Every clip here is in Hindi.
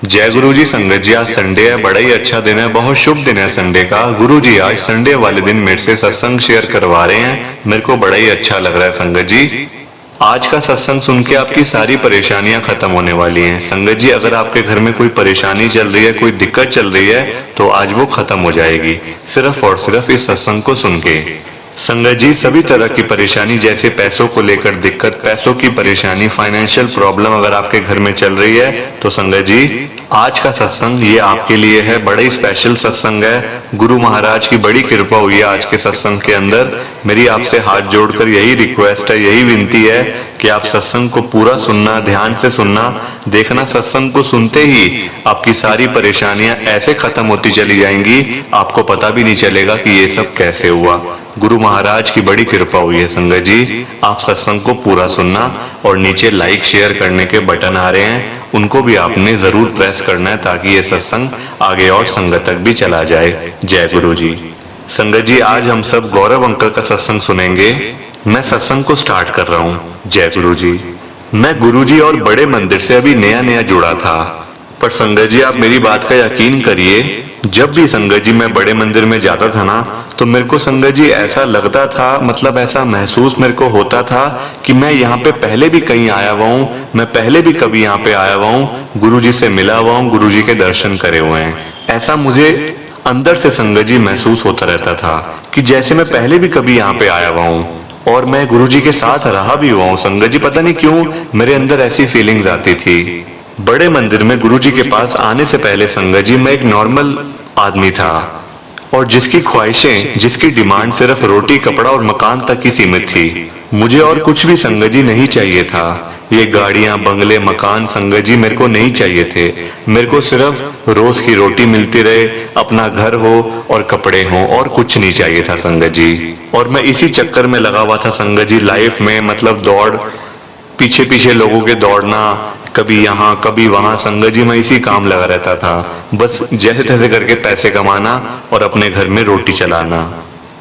जय गुरु जी। संगत जी, आज संडे है, बड़ा ही अच्छा दिन है, बहुत शुभ दिन है संडे का। गुरु जी आज संडे वाले दिन मेरे से सत्संग शेयर करवा रहे हैं, मेरे को बड़ा ही अच्छा लग रहा है संगत जी। आज का सत्संग सुन के आपकी सारी परेशानियां खत्म होने वाली हैं संगत जी। अगर आपके घर में कोई परेशानी चल रही है, कोई दिक्कत चल रही है, तो आज वो खत्म हो जाएगी, सिर्फ और सिर्फ इस सत्संग को सुन के। संगत जी, सभी तरह की परेशानी, जैसे पैसों को लेकर दिक्कत, पैसों की परेशानी, फाइनेंशियल प्रॉब्लम अगर आपके घर में चल रही है, तो संगत जी आज का सत्संग ये आपके लिए है। बड़ा ही स्पेशल सत्संग है, गुरु महाराज की बड़ी कृपा हुई है आज के सत्संग के अंदर। मेरी आपसे हाथ जोड़कर यही रिक्वेस्ट है, यही विनती है कि आप सत्संग को पूरा सुनना, ध्यान से सुनना। देखना, सत्संग को सुनते ही आपकी सारी परेशानियां ऐसे खत्म होती चली जाएंगी, आपको पता भी नहीं चलेगा कि ये सब कैसे हुआ। गुरु महाराज की बड़ी कृपा हुई है संगत जी। आप सत्संग को पूरा सुनना, और नीचे लाइक शेयर करने के बटन आ रहे हैं, उनको भी आपने जरूर प्रेस करना है, ताकि ये सत्संग आगे और संगत तक भी चला जाए। जय गुरु जी। संगत जी, आज हम सब गौरव अंकल का सत्संग सुनेंगे। मैं सत्संग को स्टार्ट कर रहा हूँ। जय गुरु जी। मैं गुरु जी और बड़े मंदिर से अभी नया नया जुड़ा था, पर संगत जी आप मेरी बात का यकीन करिए, जब भी संगत जी मैं बड़े मंदिर में जाता था ना, तो मेरे को संगत जी ऐसा लगता था, मतलब ऐसा महसूस मेरे को होता था कि मैं यहाँ पे पहले भी कहीं आया हुआ हूँ, मैं पहले भी कभी यहाँ पे आया हुआ हूँ, गुरु जी से मिला हुआ हूँ, गुरु जी के दर्शन करे हुए हैं। ऐसा मुझे अंदर से संगत जी महसूस होता रहता था कि जैसे मैं पहले भी कभी यहाँ पे आया हुआ हूँ, और मैं गुरु जी के साथ रहा भी हुआ हूँ संगत जी। पता नहीं क्यों मेरे अंदर ऐसी फीलिंग्स आती थी। बड़े मंदिर में गुरु जी के पास आने से पहले संगत जी मैं एक नॉर्मल आदमी था, और जिसकी ख्वाहिशें, जिसकी डिमांड सिर्फ रोटी, कपड़ा और मकान तक ही सीमित थी। मुझे और कुछ भी संगत जी नहीं चाहिए था। ये गाड़ियां, बंगले, मकान संगत जी मेरे को नहीं चाहिए थे। मेरे को सिर्फ रोज की रोटी मिलती रहे, अपना घर हो और कपड़े हो, और कुछ नहीं चाहिए था संगत जी। और मैं इसी चक्कर में लगा हुआ था संगत जी लाइफ में, मतलब दौड़, पीछे पीछे लोगों के दौड़ना, कभी यहाँ कभी वहां संगत जी मैं इसी काम लगा रहता था। बस जैसे तैसे करके पैसे कमाना और अपने घर में रोटी चलाना।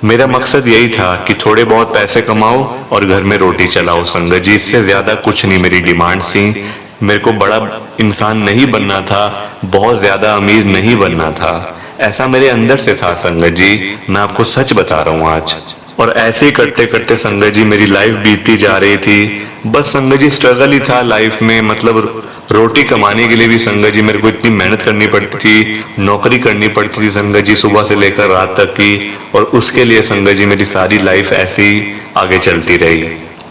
मेरा मकसद यही था कि थोड़े बहुत पैसे कमाओ और घर में रोटी चलाओ संगत जी। इससे ज्यादा कुछ नहीं मेरी डिमांड्स थी। मेरे को बड़ा इंसान नहीं बनना था, बहुत ज्यादा अमीर नहीं बनना था, ऐसा मेरे अंदर से था संगत जी। मैं आपको सच बता रहा हूँ आज। और ऐसे ही करते करते संगत जी मेरी लाइफ बीतती जा रही थी। बस संगत जी स्ट्रगल ही था लाइफ में, मतलब रोटी कमाने के लिए भी संगत जी मेरे को इतनी मेहनत करनी पड़ती थी, नौकरी करनी पड़ती थी संगत जी सुबह से लेकर रात तक की। और उसके लिए संगत जी मेरी सारी लाइफ ऐसे ही आगे चलती रही।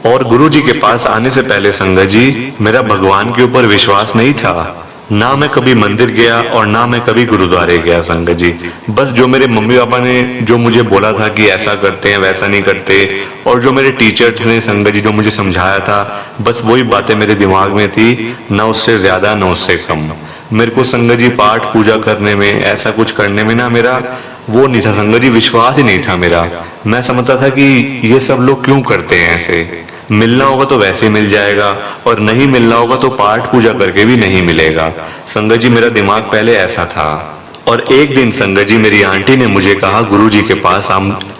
और गुरु जी के पास आने से पहले संगत जी मेरा भगवान के ऊपर विश्वास नहीं था। ना मैं कभी मंदिर गया और ना मैं कभी गुरुद्वारे गया संगत जी। बस जो मेरे मम्मी पापा ने जो मुझे बोला था कि ऐसा करते हैं, वैसा नहीं करते, और जो मेरे टीचर्स ने संगत जी जो मुझे समझाया था, बस वही बातें मेरे दिमाग में थी, ना उससे ज्यादा ना उससे कम। मेरे को संगत जी पाठ पूजा करने में, ऐसा कुछ करने में ना मेरा वो नहीं था संगत जी, विश्वास ही नहीं था मेरा। मैं समझता था कि ये सब लोग क्यों करते हैं ऐसे, मिलना होगा तो वैसे मिल जाएगा, और नहीं मिलना होगा तो पाठ पूजा करके भी नहीं मिलेगा। संगत जी मेरा दिमाग पहले ऐसा था। और एक दिन संगत जी मेरी आंटी ने मुझे कहा गुरु जी के पास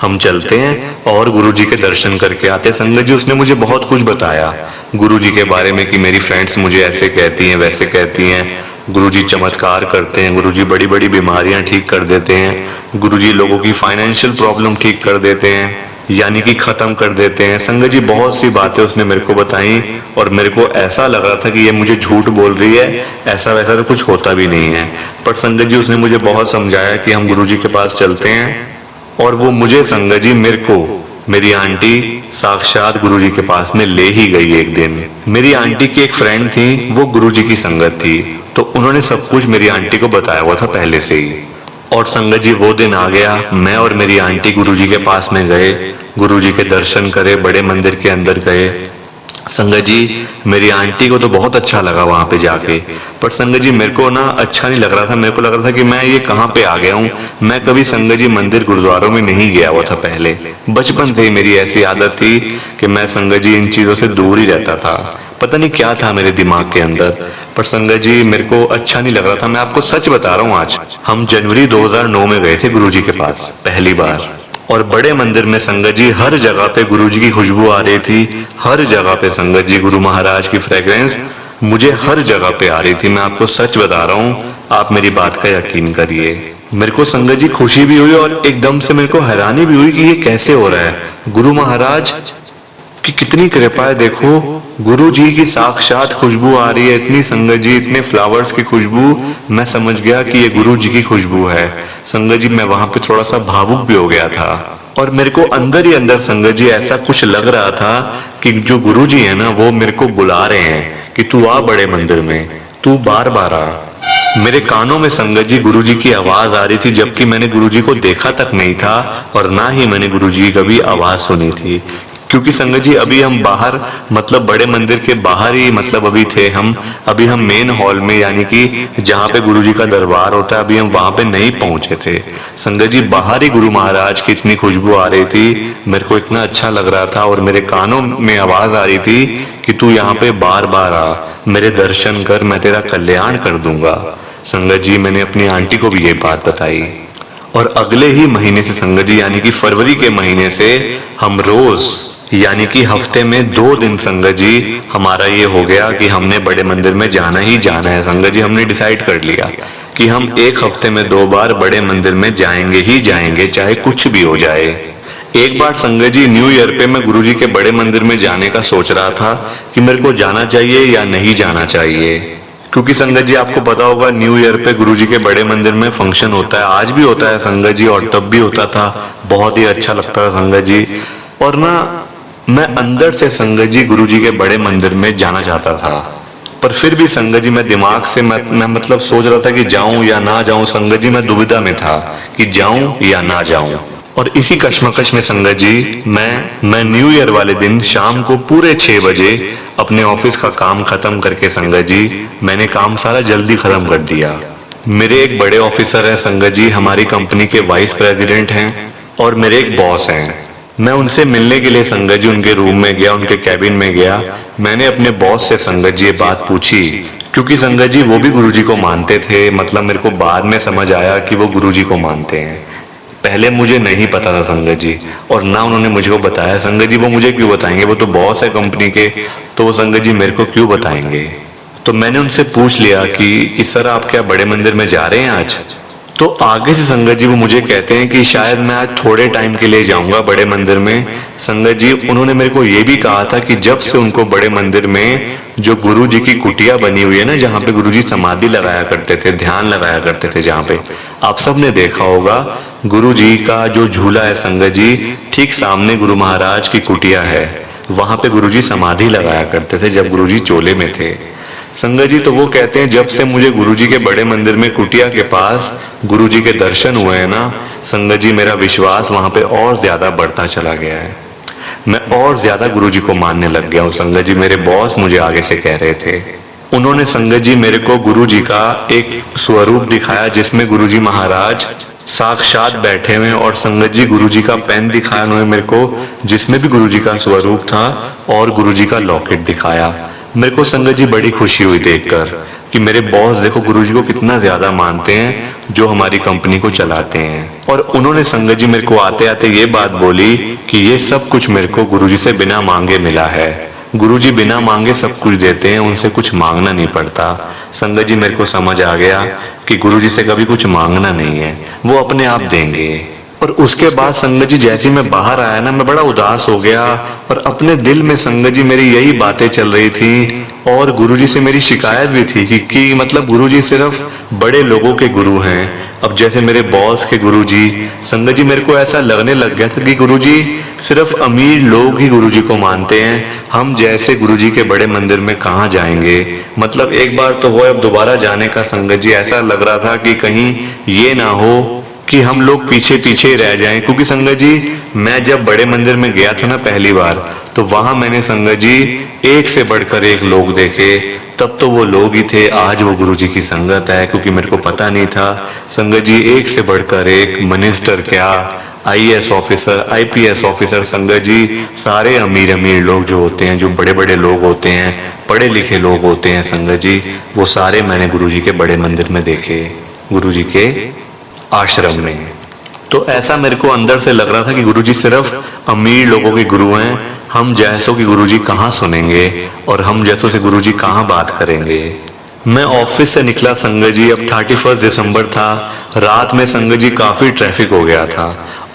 हम चलते हैं और गुरु जी के दर्शन करके आते हैं। संगत जी उसने मुझे बहुत कुछ बताया गुरु जी के बारे में, कि मेरी फ्रेंड्स मुझे ऐसे कहती हैं, वैसे कहती हैं, गुरुजी चमत्कार करते हैं, गुरुजी बड़ी बड़ी बीमारियां ठीक कर देते हैं, गुरुजी लोगों की फाइनेंशियल प्रॉब्लम ठीक कर देते हैं, यानी कि खत्म कर देते हैं। संगत जी बहुत सी बातें उसने मेरे को बताई, और मेरे को ऐसा लग रहा था कि ये मुझे झूठ बोल रही है, ऐसा वैसा तो कुछ होता भी नहीं है। पर संगत जी उसने मुझे बहुत समझाया कि हम गुरुजी के पास चलते हैं, और वो मुझे संगत जी मेरे को मेरी आंटी साक्षात गुरुजी के पास में ले ही गई। एक दिन मेरी आंटी की एक फ्रेंड थी, वो गुरुजी की संगत थी, तो उन्होंने सब कुछ मेरी आंटी को बताया हुआ था पहले से ही। और संगत जी वो दिन आ गया, मैं और मेरी आंटी गुरुजी के पास में गए, गुरुजी के दर्शन करे, बड़े मंदिर के अंदर गए। संगत जी मेरी आंटी को तो बहुत अच्छा लगा वहां पे जाके, पर संगत जी मेरे को ना अच्छा नहीं लग रहा था। मेरे को लग रहा था कि मैं ये कहाँ पे आ गया हूँ। मैं कभी संगत जी मंदिर गुरुद्वारों में नहीं गया हुआ था पहले, बचपन से ही मेरी ऐसी आदत थी कि मैं संगत जी इन चीजों से दूर ही रहता था। पता नहीं क्या था मेरे दिमाग के अंदर, पर संगत जी मेरे को अच्छा नहीं लग रहा था। मैं आपको सच बता रहा हूँ आज। हम जनवरी 2009 में गए थे गुरुजी के पास पहली बार, और बड़े मंदिर में संगत जी हर जगह पे गुरुजी की खुशबू आ रही थी, हर जगह पे संगत जी गुरु महाराज की फ्रेग्रेंस मुझे हर जगह पे आ रही थी, मैं आपको सच बता रहा हूँ, आप मेरी बात का यकीन करिए। मेरे को संगत जी खुशी भी हुई और एकदम से मेरे को हैरानी भी हुई कि ये कैसे हो रहा है। गुरु महाराज कि कितनी कृपा है, देखो गुरु जी की साक्षात खुशबू आ रही है, इतनी संगत जी, इतने फ्लावर्स की खुशबू। मैं समझ गया कि ये गुरु जी की खुशबू है। संगत जी मैं वहां पे थोड़ा सा भावुक भी हो गया था और मेरे को अंदर ही अंदर संगत जी ऐसा कुछ लग रहा था कि जो गुरु जी है ना वो मेरे को बुला रहे हैं कि तू आ बड़े मंदिर में, तू बार बार आ। मेरे कानों में संगत जी गुरु जी की आवाज आ रही थी, जबकि मैंने गुरु जी को देखा तक नहीं था और ना ही मैंने गुरु जी की कभी आवाज सुनी थी। क्योंकि संगत जी अभी हम बाहर मतलब बड़े मंदिर के बाहर ही मतलब अभी थे हम, अभी हम मेन हॉल में यानी कि जहाँ पे गुरु जी का दरबार होता है, अभी हम वहां पे नहीं पहुंचे थे। संगत जी बाहर ही गुरु महाराज की इतनी खुशबू आ रही थी, मेरे को इतना अच्छा लग रहा था और मेरे कानों में आवाज आ रही थी कि तू यहाँ पे बार बार आ, मेरे दर्शन कर, मैं तेरा कल्याण कर दूंगा। संगत जी मैंने अपनी आंटी को भी ये बात बताई और अगले ही महीने से संगत जी यानी कि फरवरी के महीने से हम रोज यानी कि हफ्ते में 2 दिन संगत जी हमारा ये हो गया कि हमने बड़े मंदिर में जाना ही जाना है। संगत जी हमने डिसाइड कर लिया कि हम एक हफ्ते में 2 बार बड़े मंदिर में जाएंगे ही जाएंगे, चाहे कुछ भी हो जाए। एक बार संगत जी न्यू ईयर पे मैं गुरुजी के बड़े मंदिर में जाने का सोच रहा था कि मेरे को जाना चाहिए या नहीं जाना चाहिए, क्योंकि संगत जी आपको पता होगा न्यू ईयर पे गुरुजी के बड़े मंदिर में फंक्शन होता है, आज भी होता है संगत जी और तब भी होता था, बहुत ही अच्छा लगता था संगत जी। और ना मैं अंदर से संगत जी गुरुजी के बड़े मंदिर में जाना चाहता था, पर फिर भी संगत जी मैं दिमाग से मैं मतलब सोच रहा था कि जाऊं या ना जाऊं। संगत जी मैं दुविधा में था कि जाऊं या ना जाऊं। और इसी कश्मकश में संगत जी मैं न्यू ईयर वाले दिन शाम को पूरे 6 बजे अपने ऑफिस का काम खत्म करके संगत जी मैंने काम सारा जल्दी खत्म कर दिया। मेरे एक बड़े ऑफिसर हैं संगत जी, हमारी कंपनी के वाइस प्रेसिडेंट हैं और मेरे एक बॉस हैं। मैं उनसे मिलने के लिए संगत जी उनके रूम में गया, उनके कैबिन में गया। मैंने अपने बॉस से संगत जी ये बात पूछी, क्योंकि संगत जी वो भी गुरुजी को मानते थे। मतलब मेरे को बाद में समझ आया कि वो गुरुजी को मानते हैं, पहले मुझे नहीं पता था संगत जी, और ना उन्होंने मुझे बताया। संगत जी वो मुझे क्यों बताएंगे, वो तो बॉस है कंपनी के, तो वो संगत जी मेरे को क्यों बताएंगे। तो मैंने उनसे पूछ लिया कि सर आप क्या बड़े मंदिर में जा रहे हैं आज। तो आगे से संगत जी वो मुझे कहते हैं कि शायद मैं आज थोड़े टाइम के लिए जाऊंगा बड़े मंदिर में। संगत जी उन्होंने मेरे को ये भी कहा था कि जब से उनको बड़े मंदिर में जो गुरु जी की कुटिया बनी हुई है ना, जहाँ पे गुरु जी समाधि लगाया करते थे, ध्यान लगाया करते थे, जहाँ पे आप सबने देखा होगा गुरु जी का जो झूला है संगत जी, ठीक सामने गुरु महाराज की कुटिया है, वहां पे गुरु जी समाधि लगाया करते थे जब गुरु जी चोले में थे। संगत जी तो वो कहते हैं जब से मुझे गुरुजी के बड़े मंदिर में कुटिया के पास गुरुजी के दर्शन हुए हैं ना संगत जी, मेरा विश्वास वहां पे और ज्यादा बढ़ता चला गया है। मैं और ज्यादा गुरुजी को मानने लग गया हूँ संगत जी। मेरे बॉस मुझे आगे से कह रहे थे, उन्होंने संगत जी मेरे को गुरुजी का एक स्वरूप दिखाया जिसमें गुरुजी महाराज साक्षात बैठे हुए, और संगत जी गुरुजी का पेन दिखाया उन्होंने मेरे को जिसमें भी गुरुजी का स्वरूप था, और गुरुजी का लॉकेट दिखाया। मेरे को संगत जी बड़ी खुशी हुई देखकर कि मेरे बॉस देखो गुरुजी को कितना ज्यादा मानते हैं जो हमारी कंपनी को चलाते हैं। और उन्होंने संगत जी मेरे को आते आते ये बात बोली कि ये सब कुछ मेरे को गुरुजी से बिना मांगे मिला है। गुरुजी बिना मांगे सब कुछ देते हैं, उनसे कुछ मांगना नहीं पड़ता। संगत जी मेरे को समझ आ गया कि गुरुजी से कभी कुछ मांगना नहीं है, वो अपने आप देंगे। और उसके बाद संगत जी जैसे मैं बाहर आया ना, मैं बड़ा उदास हो गया और अपने दिल में संगत जी मेरी यही बातें चल रही थी, और गुरुजी से मेरी शिकायत भी थी कि मतलब गुरुजी सिर्फ बड़े लोगों के गुरु हैं। अब जैसे मेरे बॉस के गुरुजी, संगत जी मेरे को ऐसा लगने लग गया था कि गुरुजी सिर्फ अमीर लोग ही गुरुजी को मानते हैं, हम जैसे गुरुजी के बड़े मंदिर में कहाँ जाएंगे। मतलब एक बार तो वो, अब दोबारा जाने का संगत जी ऐसा लग रहा था कि कहीं ये ना हो कि हम लोग पीछे पीछे रह जाएं। क्योंकि संगत जी मैं जब बड़े मंदिर में गया था ना पहली बार, तो वहां मैंने संगत जी एक से बढ़कर एक लोग देखे। तब तो वो लोग ही थे, आज वो गुरुजी की संगत है, क्योंकि मेरे को पता नहीं था। संगत जी एक से बढ़कर एक मिनिस्टर, क्या IAS ऑफिसर, IPS ऑफिसर, संगत जी सारे अमीर अमीर लोग जो होते हैं, जो बड़े बड़े लोग होते हैं, पढ़े लिखे लोग होते हैं संगत जी, वो सारे मैंने गुरुजी के बड़े मंदिर में देखे, गुरुजी के आश्रम में। तो ऐसा मेरे को अंदर से लग रहा था कि गुरुजी सिर्फ अमीर लोगों के गुरु हैं, हम जैसों की गुरुजी कहाँ सुनेंगे और हम जैसों से गुरुजी कहाँ बात करेंगे। मैं ऑफिस से निकला संगत जी, अब 31 दिसंबर था। रात में संगत जी काफी ट्रैफिक हो गया था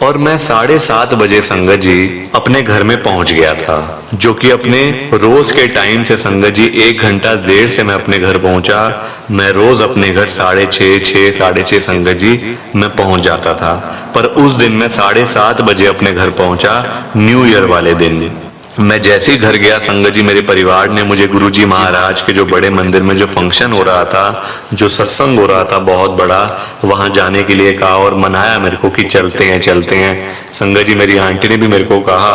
और मैं 7:30 बजे संगत जी अपने घर में पहुंच गया था, जो कि अपने रोज के टाइम से संगत जी 1 घंटा देर से मैं अपने घर पहुंचा। मैं रोज अपने घर 6:30 साढ़े छः संगत जी मैं पहुंच जाता था, पर उस दिन मैं 7:30 बजे अपने घर पहुंचा, न्यू ईयर वाले दिन। मैं जैसे ही घर गया संगत जी, मेरे परिवार ने मुझे गुरुजी महाराज के जो बड़े मंदिर में जो फंक्शन हो रहा था, जो सत्संग हो रहा था बहुत बड़ा, वहां जाने के लिए कहा और मनाया मेरे को कि चलते हैं चलते हैं। संगत जी मेरी आंटी ने भी मेरे को कहा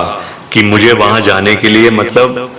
कि मुझे वहां जाने के लिए मतलब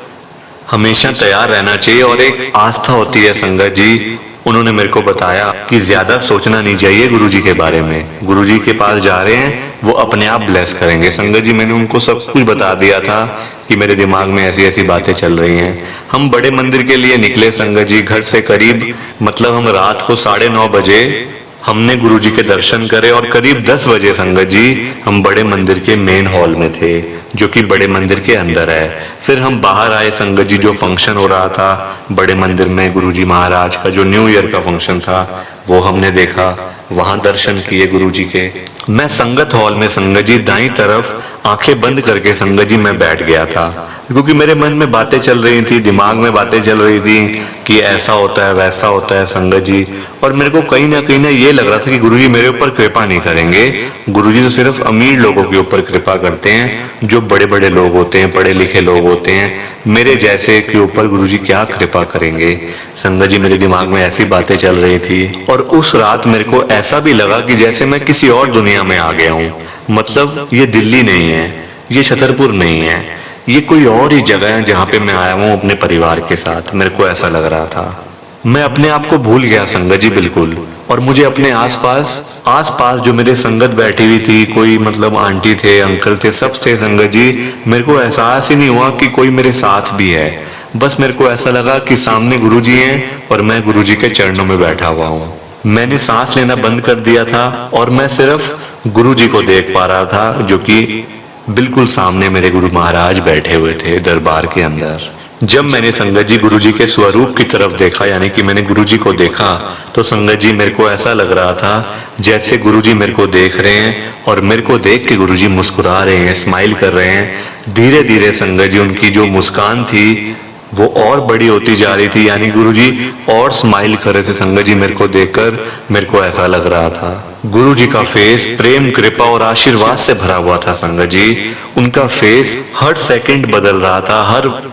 हमेशा तैयार रहना चाहिए और एक आस्था होती है संगत जी। उन्होंने मेरे को बताया कि ज्यादा सोचना नहीं चाहिए गुरुजी के बारे में, गुरुजी के पास जा रहे हैं वो अपने आप ब्लेस करेंगे। संगत जी मैंने उनको सब कुछ बता दिया था कि मेरे दिमाग में ऐसी ऐसी बातें चल रही हैं। हम बड़े मंदिर के लिए निकले संगत जी, घर से करीब मतलब हम रात को 9:30 बजे हमने गुरुजी के दर्शन करे और करीब 10 बजे संगत जी हम बड़े मंदिर के मेन हॉल में थे, जो कि बड़े मंदिर के अंदर है। फिर हम बाहर आए संगत जी, जो फंक्शन हो रहा था बड़े मंदिर में गुरुजी महाराज का जो न्यू ईयर का फंक्शन था वो हमने देखा, वहां दर्शन किए गुरुजी के। मैं संगत हॉल में संगत जी दाईं तरफ आंखें बंद करके संगत जी मैं बैठ गया था, क्योंकि मेरे मन में बातें चल रही थी, दिमाग में बातें चल रही थी कि ऐसा होता है वैसा होता है संगत जी। और मेरे को कहीं ना ये लग रहा था कि गुरुजी मेरे ऊपर कृपा नहीं करेंगे, गुरुजी तो सिर्फ अमीर लोगों के ऊपर कृपा करते हैं, जो बड़े बड़े लोग होते हैं, पढ़े लिखे लोग होते हैं, मेरे जैसे के ऊपर गुरुजी क्या कृपा करेंगे। संगत जी मेरे दिमाग में ऐसी बातें चल रही थी और उस रात मेरे को ऐसा भी लगा कि जैसे मैं किसी और दुनिया में आ गया हूँ। मतलब ये दिल्ली नहीं है, ये छतरपुर नहीं है, ये कोई और ही जगह है जहाँ पे मैं आया हूँ अपने परिवार के साथ। मेरे को ऐसा लग रहा था, मैं अपने आप को भूल गया संगत जी बिल्कुल। और मुझे अपने आसपास जो मेरे संगत बैठी हुई थी, कोई मतलब आंटी थे, अंकल थे, सब थे संगत जी। मेरे को एहसास ही नहीं हुआ कि कोई मेरे साथ भी है। बस मेरे को ऐसा लगा कि सामने गुरुजी हैं और मैं गुरुजी के चरणों में बैठा हुआ हूँ। मैंने सांस लेना बंद कर दिया था और मैं सिर्फ गुरुजी को देख पा रहा था, जो कि बिल्कुल सामने मेरे गुरु महाराज बैठे हुए थे दरबार के अंदर। जब मैंने संगत जी गुरुजी के स्वरूप की तरफ देखा, यानी कि मैंने गुरुजी को देखा, तो संगत जी मेरे को ऐसा लग रहा था जैसे गुरुजी मेरे को देख रहे हैं और मेरे को देख के गुरुजी मुस्कुरा रहे हैं, स्माइल कर रहे हैं। धीरे धीरे संगत जी उनकी जो मुस्कान थी वो और बड़ी होती जा रही थी, यानी गुरुजी और स्माइल कर रहे थे संगत जी। मेरे को देखकर मेरे को ऐसा लग रहा था गुरुजी का फेस प्रेम, कृपा और आशीर्वाद से भरा हुआ था संगत जी। उनका फेस हर सेकंड बदल रहा था,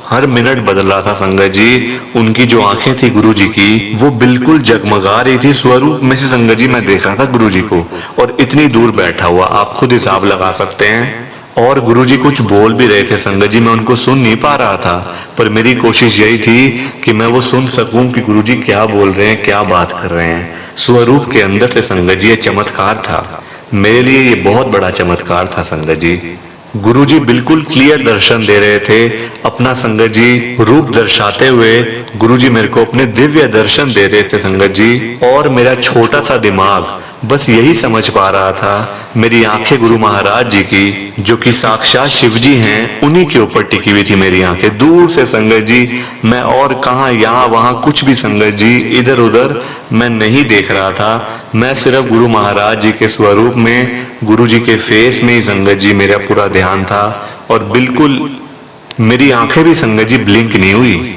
हर मिनट बदल रहा था संगत जी। उनकी जो आंखें थी गुरुजी की वो बिल्कुल जगमगा रही थी। स्वरूप में से संगत जी मैं देख रहा था गुरुजी को, और इतनी दूर बैठा हुआ, आप खुद हिसाब लगा सकते हैं। और गुरुजी कुछ बोल भी रहे थे संगत जी, मैं उनको सुन नहीं पा रहा था, पर मेरी कोशिश यही थी कि मैं वो सुन सकूं कि गुरुजी क्या बोल रहे हैं, क्या बात कर रहे हैं। स्वरूप के अंदर से संगत जी ये चमत्कार था, मेरे लिए ये बहुत बड़ा चमत्कार था संगत जी। गुरुजी बिल्कुल क्लियर दर्शन दे रहे थे, अपना संगत जी रूप दर्शाते हुए गुरुजी मेरे को अपने दिव्य दर्शन दे रहे थे संगत जी। और मेरा छोटा सा दिमाग बस यही समझ पा रहा था, मेरी आंखें गुरु महाराज जी की, जो कि साक्षात शिव जी हैं, उन्हीं के ऊपर टिकी हुई थी मेरी आंखें। दूर से संगत जी मैं और कहाँ यहाँ वहां कुछ भी संगत जी इधर उधर मैं नहीं देख रहा था। मैं सिर्फ गुरु महाराज जी के स्वरूप में, गुरु जी के फेस में ही संगत जी मेरा पूरा ध्यान था। और बिल्कुल मेरी आंखें भी संगत जी ब्लिंक नहीं हुई,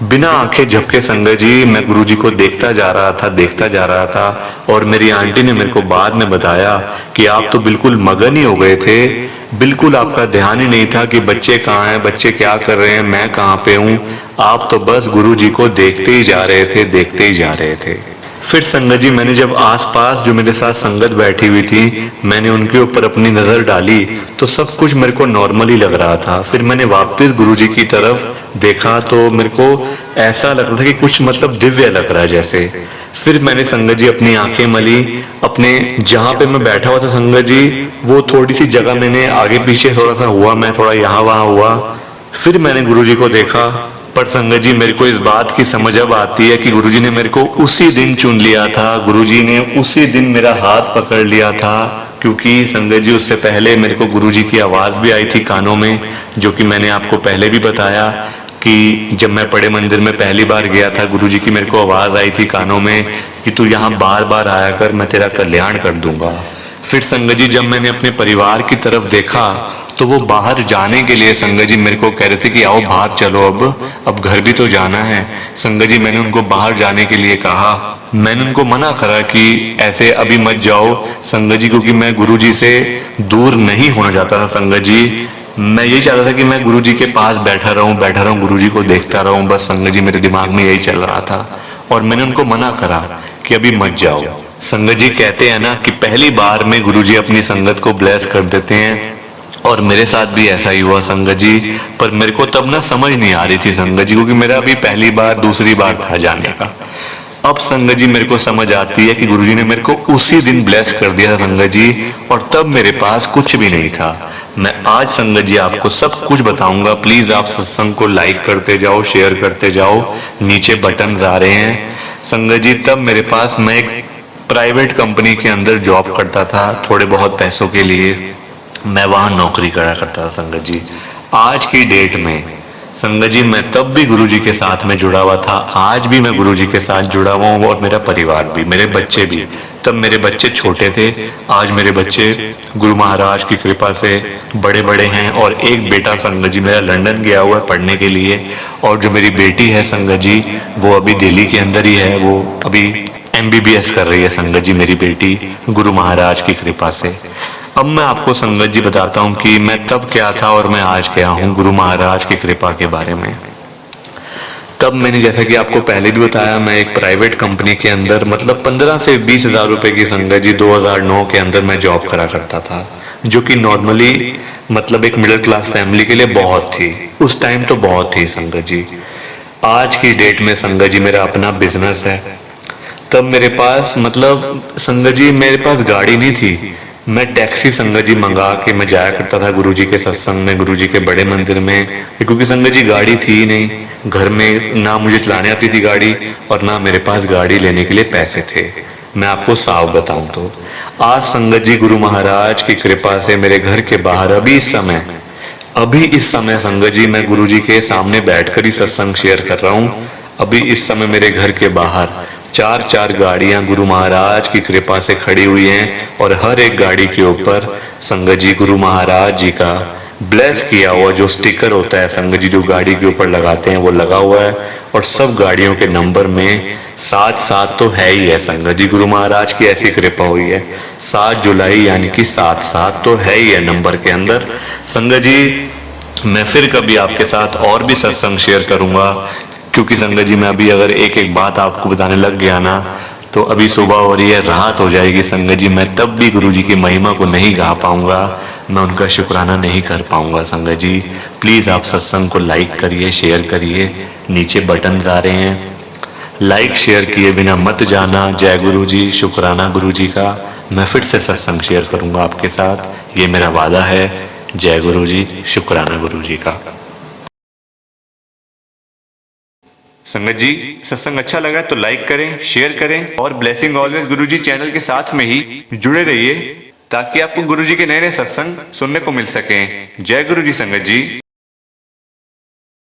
बिना आंखें झपके संगत जी मैं गुरुजी को देखता जा रहा था। और मेरी आंटी ने मेरे को बाद में बताया कि आप तो बिल्कुल मगन ही हो गए थे, बिल्कुल आपका ध्यान ही नहीं था कि बच्चे कहाँ हैं, बच्चे क्या कर रहे हैं, मैं कहाँ पे हूँ। आप तो बस गुरुजी को देखते ही जा रहे थे। फिर संगत जी मैंने जब आसपास जो मेरे साथ संगत बैठी हुई थी, मैंने उनके ऊपर अपनी नजर डाली तो सब कुछ मेरे को नॉर्मली लग रहा था। फिर मैंने वापस गुरुजी की तरफ देखा तो मेरे को ऐसा लग रहा था कि कुछ मतलब दिव्य लग रहा है जैसे। फिर मैंने संगत जी अपनी आंखें मली, अपने जहाँ पे मैं बैठा हुआ था संगत जी वो थोड़ी सी जगह मैंने आगे पीछे थोड़ा सा हुआ, मैं थोड़ा यहाँ वहाँ हुआ। फिर मैंने गुरुजी को देखा, पर संगत जी मेरे को इस बात की समझ अब आती है कि गुरुजी ने मेरे को उसी दिन चुन लिया था, गुरुजी ने उसी दिन मेरा हाथ पकड़ लिया था। क्योंकि संगत जी उससे पहले मेरे को गुरुजी की आवाज भी आई थी कानों में, जो कि मैंने आपको पहले भी बताया कि जब मैं बड़े मंदिर में पहली बार गया था, गुरुजी की मेरे को आवाज़ आई थी कानों में कि तू यहाँ बार बार आया कर, मैं तेरा कल्याण कर दूंगा। फिर संगत जी जब मैंने अपने परिवार की तरफ देखा तो वो बाहर जाने के लिए संगत जी मेरे को कह रहे थे कि आओ बाहर चलो, अब घर भी तो जाना है। संगत जी मैंने उनको बाहर जाने के लिए कहा, मैंने उनको मना करा कि ऐसे अभी मत जाओ संगत जी, क्योंकि मैं गुरुजी से दूर नहीं होना चाहता था। संगत जी मैं यही चाहता था कि मैं गुरुजी के पास बैठा रहूं, गुरुजी को देखता रहूं, बस संगत जी मेरे दिमाग में यही चल रहा था। और मैंने उनको मना करा कि अभी मत जाओ। संगत जी कहते हैं ना कि पहली बार में गुरुजी अपनी संगत को ब्लेस कर देते हैं, और मेरे साथ भी ऐसा ही हुआ संगत जी। पर मेरे को तब ना समझ नहीं आ रही थी संगत जी, क्योंकि मेरा अभी पहली बार दूसरी बार था जाने का। अब संगत जी मेरे को समझ आती है कि गुरुजी ने मेरे को उसी दिन ब्लेस कर दिया था संगत जी, और तब मेरे पास कुछ भी नहीं था। मैं आज संगत जी आपको सब कुछ बताऊंगा। प्लीज आप सत्संग को लाइक करते जाओ, शेयर करते जाओ, नीचे बटन आ रहे हैं। संगत जी तब मेरे पास, मैं एक प्राइवेट कंपनी के अंदर जॉब करता था थोड़े बहुत पैसों के लिए, मैं वहां नौकरी करा करता था संगत जी। आज की डेट में संगत जी मैं तब भी गुरुजी के साथ में जुड़ा हुआ था, आज भी मैं गुरुजी के साथ जुड़ा हुआ हूँ, और मेरा परिवार भी, मेरे बच्चे भी। तब मेरे बच्चे छोटे थे, आज मेरे बच्चे गुरु महाराज की कृपा से बड़े बड़े हैं। और एक बेटा संगत जी मेरा लंदन गया हुआ है पढ़ने के लिए, और जो मेरी बेटी है संगत जी वो अभी दिल्ली के अंदर ही है, वो अभी MBBS कर रही है संगत जी मेरी बेटी, गुरु महाराज की कृपा से। अब मैं आपको संगत जी बताता हूँ कि मैं तब क्या था और मैं आज क्या हूँ गुरु महाराज की कृपा के बारे में। तब मैंने जैसा कि आपको पहले भी बताया, मैं एक प्राइवेट कंपनी के अंदर मतलब 15 से 20 हजार रुपए की संगत जी 2009 के अंदर मैं जॉब करा करता था, जो कि नॉर्मली मतलब एक मिडिल क्लास फैमिली के लिए बहुत थी, उस टाइम तो बहुत थी संगत जी। आज की डेट में संगत जी मेरा अपना बिजनेस है। तब मेरे पास मतलब संगत जी मेरे पास गाड़ी नहीं थी, मैं टैक्सी संगत जी मंगा के मैं जाया करता था गुरुजी के सत्संग में, गुरुजी के बड़े मंदिर में, क्योंकि संगत जी गाड़ी थी ही नहीं घर में, ना मुझे चलाने आती थी गाड़ी, और ना मेरे पास गाड़ी लेने के लिए पैसे थे। मैं आपको साफ बताऊं तो आज संगत जी गुरु महाराज की कृपा से मेरे घर के बाहर अभी इस समय संगत जी मैं गुरुजी के सामने बैठकर ही सत्संग शेयर कर रहा हूँ। अभी इस समय मेरे घर के बाहर 4 गाड़ियां गुरु महाराज की कृपा से खड़ी हुई हैं, और हर एक गाड़ी के ऊपर संगत जी गुरु महाराज जी का ब्लेस किया हुआ जो स्टिकर होता है संगत जी जो गाड़ी के ऊपर लगाते हैं वो लगा हुआ है, और सब गाड़ियों के नंबर में 7-7 तो है ही है संगत जी, गुरु महाराज की ऐसी कृपा हुई है। 7 जुलाई यानी कि 7-7 तो है ही है नंबर के अंदर। संगत जी मैं फिर कभी आपके साथ और भी सत्संग शेयर करूंगा, क्योंकि संगत जी मैं अभी अगर एक एक बात आपको बताने लग गया ना तो अभी सुबह हो रही है, रात हो जाएगी संगत जी, मैं तब भी गुरुजी की महिमा को नहीं गा पाऊंगा, मैं उनका शुक्राना नहीं कर पाऊंगा संगत जी। प्लीज आप सत्संग को लाइक करिए, शेयर करिए, नीचे बटन आ रहे हैं, लाइक शेयर किए बिना मत जाना। जय गुरु जी, शुक्राना गुरु जी का। मैं फिर से सत्संग शेयर करूंगा आपके साथ, ये मेरा वादा है। जय गुरु जी, शुक्राना गुरु जी का। संगत जी सत्संग अच्छा लगा तो लाइक करें, शेयर करें, और ब्लेसिंग ऑलवेज गुरुजी चैनल के साथ में ही जुड़े रहिए, ताकि आपको गुरुजी के नए नए सत्संग सुनने को मिल सकें। जय गुरु जी संगत जी।